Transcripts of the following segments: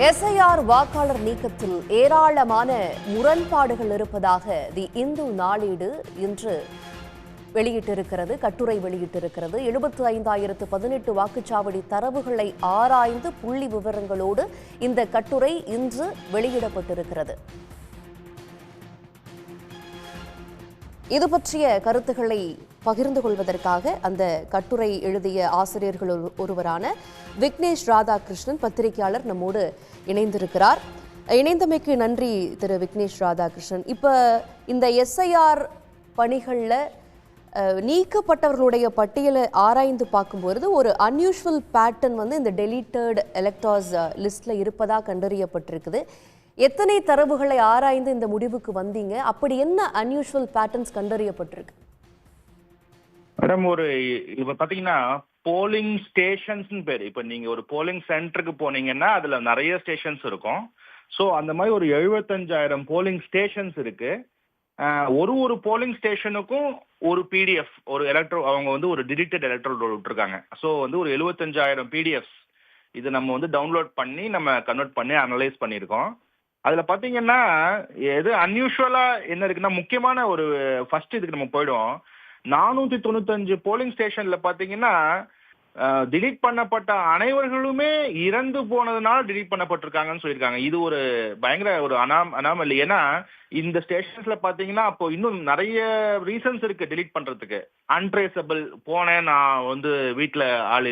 SIR வாக்காளர் நீக்கத்தில் ஏராளமான முரண்பாடுகள் இருப்பதாக தி இந்து நாளேடு இன்று கட்டுரை வெளியிட்டிருக்கிறது. 75,018 வாக்குச்சாவடி தரவுகளை ஆராய்ந்து புள்ளி விவரங்களோடு இந்த கட்டுரை இன்று வெளியிடப்பட்டிருக்கிறது. இது பற்றிய கருத்துக்களை பகிர்ந்து கொள்வதற்காக அந்த கட்டுரை எழுதிய ஆசிரியர்கள் ஒருவரான விக்னேஷ் ராதாகிருஷ்ணன் பத்திரிகையாளர் நம்மோடு இணைந்திருக்கிறார். இணைந்தமைக்கு நன்றி திரு விக்னேஷ் ராதாகிருஷ்ணன். இப்போ இந்த எஸ்ஐஆர் பணிகளில் நீக்கப்பட்டவர்களுடைய பட்டியலை ஆராய்ந்து பார்க்கும்போது ஒரு அன்யூஷுவல் பேட்டர்ன் இந்த டெலீட்டட் எலக்டார்ஸ் லிஸ்ட்ல இருப்பதாக கண்டறியப்பட்டிருக்குது. எத்தனை தரவுகளை ஆராய்ந்து இந்த முடிவுக்கு வந்தீங்க? அப்படி என்ன அன்யூஷுவல் பேட்டர்ன்ஸ் கண்டறியப்பட்டிருக்கு? மேடம், இப்ப பாத்தீங்கன்னா போலிங் ஸ்டேஷன்ஸ் பேரு. இப்ப நீங்க ஒரு போலிங் சென்டருக்கு போனீங்கன்னா அதுல நிறைய ஸ்டேஷன்ஸ் இருக்கும். ஸோ அந்த மாதிரி ஒரு 75,000 போலிங் ஸ்டேஷன்ஸ் இருக்கு. ஒரு போலிங் ஸ்டேஷனுக்கும் ஒரு பிடிஎஃப், ஒரு அவங்க ஒரு டிஜிட்டல் எலக்ட்ரல் ரோல் விட்டுருக்காங்க. ஸோ ஒரு 75,000 பிடிஎஃப்ஸ் இது நம்ம டவுன்லோட் பண்ணி நம்ம கன்வெர்ட் பண்ணி அனலைஸ் பண்ணியிருக்கோம். அதுல பாத்தீங்கன்னா எது அன்யூஷுவலா என்ன இருக்குன்னா, முக்கியமான ஒரு ஃபர்ஸ்ட் இதுக்கு நம்ம போயிடுவோம். 495 போலிங் ஸ்டேஷன்ல பாத்தீங்கன்னா டிலீட் பண்ணப்பட்ட அனைவர்களுமே இறந்து போனதுனால டிலீட் பண்ணப்பட்டிருக்காங்கன்னு சொல்லியிருக்காங்க. இது ஒரு பயங்கர ஒரு அனாமலி. ஏன்னா இந்த ஸ்டேஷன்ஸ்ல பாத்தீங்கன்னா அப்போ இன்னும் நிறைய ரீசன்ஸ் இருக்கு டிலீட் பண்றதுக்கு. அன்ட்ரேசபிள், போனேன் நான் வீட்டுல ஆள்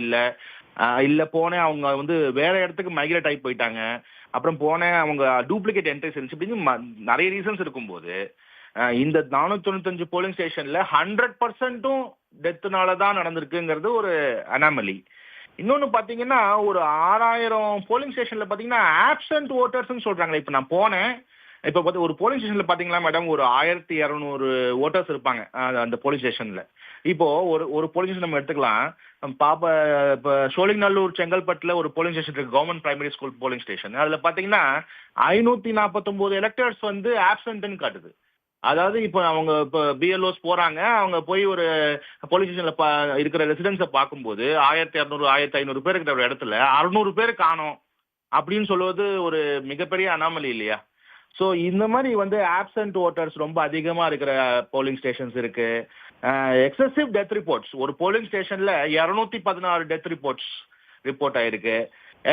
இல்ல போனேன் அவங்க வேற இடத்துக்கு மைக்ரேட் ஆகி போயிட்டாங்க, அப்புறம் போனேன் அவங்க டூப்ளிகேட் என்ட்ரிஸ் இருந்துச்சு அப்படின்னு நிறைய ரீசன்ஸ் இருக்கும்போது இந்த 495 போலிங் ஸ்டேஷன்ல 100% டெத்துனால தான் நடந்திருக்குங்கிறது ஒரு அனாமலி. இன்னொன்னு பாத்தீங்கன்னா ஒரு 6,000 போலிங் ஸ்டேஷன்ல பாத்தீங்கன்னா ஆப்சென்ட் ஓட்டர்ஸ் சொல்றாங்களே. இப்ப நான் போனேன், இப்ப ஒரு போலிங் ஸ்டேஷன்ல பாத்தீங்களா மேடம், ஒரு 1,200 ஓட்டர்ஸ் இருப்பாங்க அந்த போலிங் ஸ்டேஷன்ல. இப்போ ஒரு போலிங் ஸ்டேஷன் நம்ம எடுத்துக்கலாம். இப்ப சோழிங்கநல்லூர் செங்கல்பட்டுல ஒரு போலிங் ஸ்டேஷன் இருக்கு, government primary school polling station. அதுல பாத்தீங்கன்னா 549 எலக்டர்ஸ் ஆப்சென்ட்னு காட்டுது. அதாவது இப்போ அவங்க பிஎல்ஓஸ் போறாங்க, அவங்க போய் ஒரு போலீஸ் ஸ்டேஷன்ல இருக்கிற ரெசிடென்ஸை பார்க்கும்போது 1,200 1,500 பேர் இருக்கிற ஒரு இடத்துல 600 பேர் காணோம் அப்படின்னு சொல்லுவது ஒரு மிகப்பெரிய அனாமலி இல்லையா? ஸோ இந்த மாதிரி ஆப்சென்ட் ஓட்டர்ஸ் ரொம்ப அதிகமா இருக்கிற போலிங் ஸ்டேஷன்ஸ் இருக்கு. எக்ஸசிவ் டெத் ரிப்போர்ட்ஸ், ஒரு போலிங் ஸ்டேஷன்ல 216 டெத் ரிப்போர்ட் ஆயிருக்கு.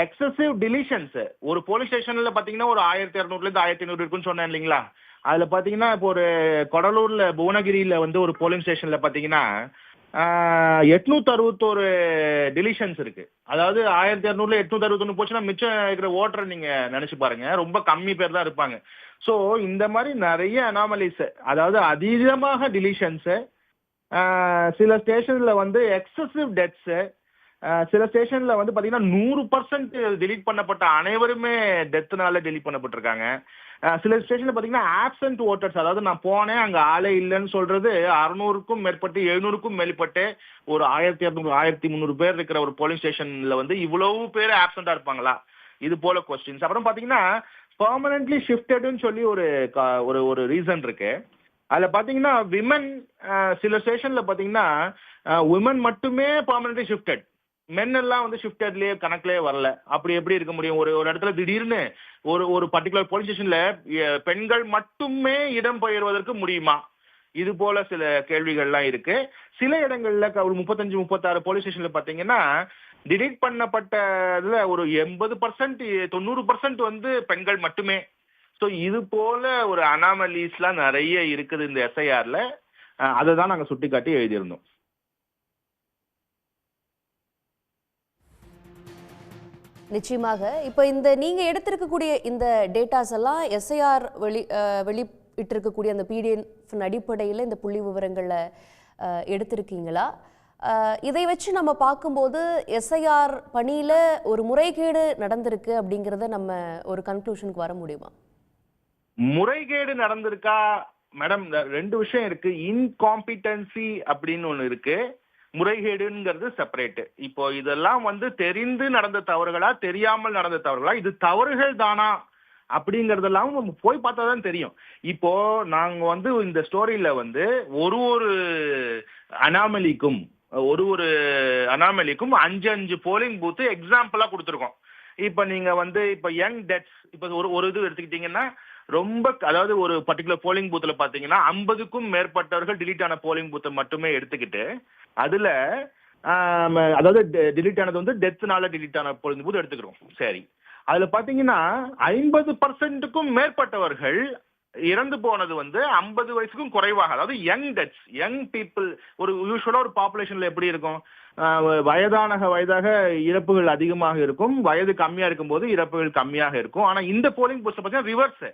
எக்ஸசிவ் டிலிஷன்ஸ், ஒரு போலிங் ஸ்டேஷன்ல பாத்தீங்கன்னா ஒரு 1,200 1,500 இருக்குன்னு சொன்னேன் இல்லைங்களா? அதுல பாத்தீங்கன்னா இப்போ ஒரு கொடலூர்ல புவனகிரியில ஒரு போலிங் ஸ்டேஷன்ல பாத்தீங்கன்னா 861 டிலிஷன்ஸ் இருக்கு. அதாவது 1,200ல 861 போச்சுன்னா மிச்சம் இருக்கிற ஓட்டரை நீங்க நினைச்சு பாருங்க, ரொம்ப கம்மி பேர் தான் இருப்பாங்க. ஸோ இந்த மாதிரி நிறைய அனாமலிஸ், அதாவது அதிகமாக டிலிஷன்ஸ், சில ஸ்டேஷன்ல எக்ஸசிவ் டெத்ஸ், சில ஸ்டேஷன்ல பாத்தீங்கன்னா 100% டிலீட் பண்ணப்பட்ட அனைவருமே டெத்னால டிலீட் பண்ணப்பட்டிருக்காங்க. சில ஸ்டேஷன்ல பாத்தீங்கன்னா ஆப்சென்ட் ஓட்டர்ஸ், அதாவது நான் போனேன் அங்க ஆளே இல்லைன்னு சொல்றது 600க்கும் மேற்பட்டு 700க்கும் மேற்பட்டு ஒரு 1,200 1,300 பேர் இருக்கிற ஒரு போலிங் ஸ்டேஷன்ல இவ்வளவு பேர் ஆப்சென்டா இருப்பாங்களா? இது போல கொஸ்டின்ஸ். அப்புறம் பாத்தீங்கன்னா பெர்மனன்ட்லி ஷிஃப்டட்னு சொல்லி ஒரு ரீசன் இருக்கு. அதுல பாத்தீங்கன்னா விமன், சில ஸ்டேஷன்ல பாத்தீங்கன்னா விமன் மட்டுமே பெர்மனன்ட்லி ஷிஃப்டட், மென் எல்லாம் ஷிஃப்டட்லயே கணக்குலயே வரல. அப்படி எப்படி இருக்க முடியும்? ஒரு இடத்துல திடீர்னு ஒரு பர்டிகுலர் போலீஸ் ஸ்டேஷன்ல பெண்கள் மட்டுமே இடம் பெயர்வதற்கு முடியுமா? இது போல சில கேள்விகள்லாம் இருக்கு. சில இடங்கள்ல ஒரு 35 36 போலீஸ் ஸ்டேஷன்ல பாத்தீங்கன்னா டிலீட் பண்ணப்பட்டதுல ஒரு 80% 90% பெண்கள் மட்டுமே. ஸோ இது போல ஒரு அனாமலிஸ்லாம் நிறைய இருக்குது இந்த எஸ்ஐஆர்ல. அதை தான் நாங்க சுட்டி காட்டி எழுதியிருந்தோம். நிச்சயமாக இப்போ நீங்க எடுத்திருக்கக்கூடிய இந்த டேட்டாஸ் எல்லாம் எஸ்ஐஆர் வெளியிட்டிருக்கக்கூடிய அந்த பிடிஎஃப் அடிப்படையில் இந்த புள்ளி விவரங்களை எடுத்திருக்கீங்களா? இதை வச்சு நம்ம பார்க்கும்போது எஸ்ஐஆர் பணியில ஒரு முறைகேடு நடந்திருக்கு அப்படிங்கிறத நம்ம ஒரு கன்க்ளூஷனுக்கு வர முடியுமா? முறைகேடு நடந்திருக்கா மேடம்? ரெண்டு விஷயம் இருக்கு. இன்காம்பிட்டன்சி அப்படின்னு ஒண்ணு இருக்கு, முறைகேடுங்கிறது செப்பரேட். இப்போ இதெல்லாம் தெரிந்து நடந்த தவறுகளா தெரியாமல் நடந்த தவறுகளா, இது தவறுகள் தானா அப்படிங்கறதெல்லாம் நம்ம போய் பார்த்தா தான் தெரியும். இப்போ நாங்க இந்த ஸ்டோரியில ஒரு அனாமலிக்கும் 5 போலிங் பூத் எக்ஸாம்பிளா கொடுத்துருக்கோம். இப்ப நீங்க வந்து இப்ப யங் டெத்ஸ் இப்ப ஒரு இது எடுத்துக்கிட்டீங்கன்னா ரொம்ப, அதாவது ஒரு பர்டிகுலர் போலிங் பூத்துல பாத்தீங்கன்னா 50க்கும் மேற்பட்டவர்கள் டிலீட் ஆன போலிங் பூத்தை மட்டுமே எடுத்துக்கிட்டு அதுல அதாவது டிலீட் ஆனது வந்து டெத்னால டிலீட் ஆன போலிங் பூத் எடுத்துக்கிறோம். சரி, அதுல பாத்தீங்கன்னா 50%க்கும் மேற்பட்டவர்கள் இறந்து போனது வந்து 50 வயசுக்கும் குறைவாக, அதாவது யங் டெத்ஸ், யங் பீப்புள். ஒரு யூஸ்வலா ஒரு பாப்புலேஷன்ல எப்படி இருக்கும், வயதாக இறப்புகள் அதிகமாக இருக்கும், வயது கம்மியா இருக்கும் போது இறப்புகள் கம்மியாக இருக்கும். ஆனா இந்த போலிங் பூஸ்ட் பார்த்தீங்கன்னா ரிவர்ஸ்,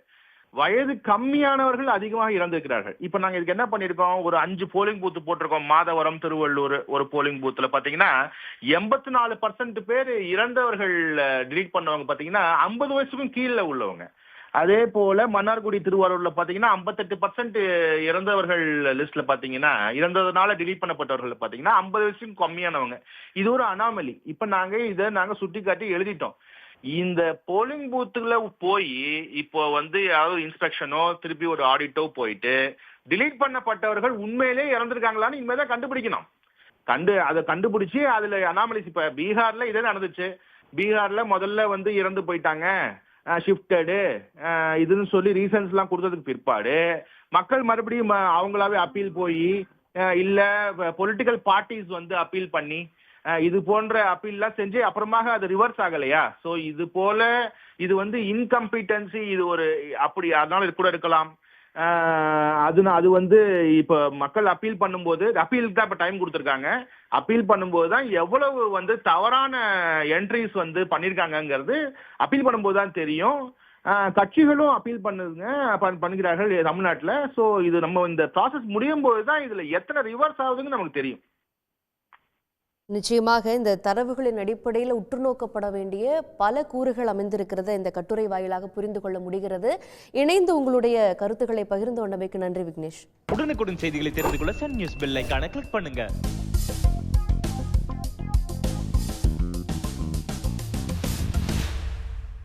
வயது கம்மியானவர்கள் அதிகமாக இறந்திருக்கிறார்கள். இப்ப நாங்க இதுக்கு என்ன பண்ணிருக்கோம், ஒரு 5 போலிங் பூத் போட்டிருக்கோம். மாதவரம், திருவள்ளூர் ஒரு போலிங் பூத்துல பாத்தீங்கன்னா 84% பேர் இறந்தவர்கள் டிலீட் பண்ணவங்க பாத்தீங்கன்னா 50 வயசுக்கும் கீழே உள்ளவங்க. அதே போல மன்னார்குடி, திருவாரூர்ல பாத்தீங்கன்னா 58% இறந்தவர்கள் லிஸ்ட்ல பாத்தீங்கன்னா, இறந்ததுனால டிலீட் பண்ணப்பட்டவர்கள் பாத்தீங்கன்னா 50 வயசுக்கும் கம்மியானவங்க. இது ஒரு அனாமலி. இப்ப நாங்க சுட்டி காட்டி எழுதிட்டோம். இந்த போலிங் பூத்துல போய் இப்போ வந்து யாராவது இன்ஸ்பெக்ஷனோ திருப்பி ஒரு ஆடிட்டோ போயிட்டு டிலீட் பண்ணப்பட்டவர்கள் உண்மையிலே இறந்திருக்காங்களான்னு இனிமேதான் கண்டுபிடிக்கணும். அதை கண்டுபிடிச்சு அதுல அனாமலிஸ். இப்ப பீகார்ல இதே நடந்துச்சு. பீகார்ல முதல்ல வந்து இறந்து போயிட்டாங்க, ஷிஃப்டடு இதுன்னு சொல்லி ரீசன்ஸ் எல்லாம் கொடுத்ததுக்கு பிற்பாடு மக்கள் மறுபடியும் அவங்களாவே அப்பீல் போய் இல்ல பொலிட்டிக்கல் பார்ட்டிஸ் வந்து அப்பீல் பண்ணி இது போன்ற அப்பீல்லாம் செஞ்சு அப்புறமாக அது ரிவர்ஸ் ஆகலையா? சோ இது போல இது வந்து இன்கம்பிட்டன்சி, இது ஒரு அப்படி அதனால இது கூட இருக்கலாம். அது வந்து இப்ப மக்கள் அப்பீல் பண்ணும்போது, அப்பீலுக்கு தான் இப்ப டைம் கொடுத்துருக்காங்க. அப்பீல் பண்ணும்போது தான் எவ்வளவு வந்து தவறான என்ட்ரிஸ் வந்து பண்ணிருக்காங்கிறது அப்பீல் பண்ணும்போது தான் தெரியும். கட்சிகளும் அப்பீல் பண்ணுகிறார்கள் தமிழ்நாட்டுல. சோ இது நம்ம இந்த ப்ராசஸ் முடியும் போது தான் இதுல எத்தனை ரிவர்ஸ் ஆகுதுன்னு நமக்கு தெரியும். நிச்சயமாக இந்த தரவுகளின் அடிப்படையில் உற்று நோக்கப்பட வேண்டிய பல கூறுகள் அமைந்திருக்கிறத இந்த கட்டுரை வாயிலாக புரிந்து கொள்ள முடிகிறது. இணைந்து உங்களுடைய கருத்துக்களை பகிர்ந்து கொண்டமைக்கு நன்றி விக்னேஷ். உடனுக்குடன் செய்திகளை தெரிந்து கொள்ள சன் நியூஸ் பெல் ஐகானை கிளிக் பண்ணுங்க.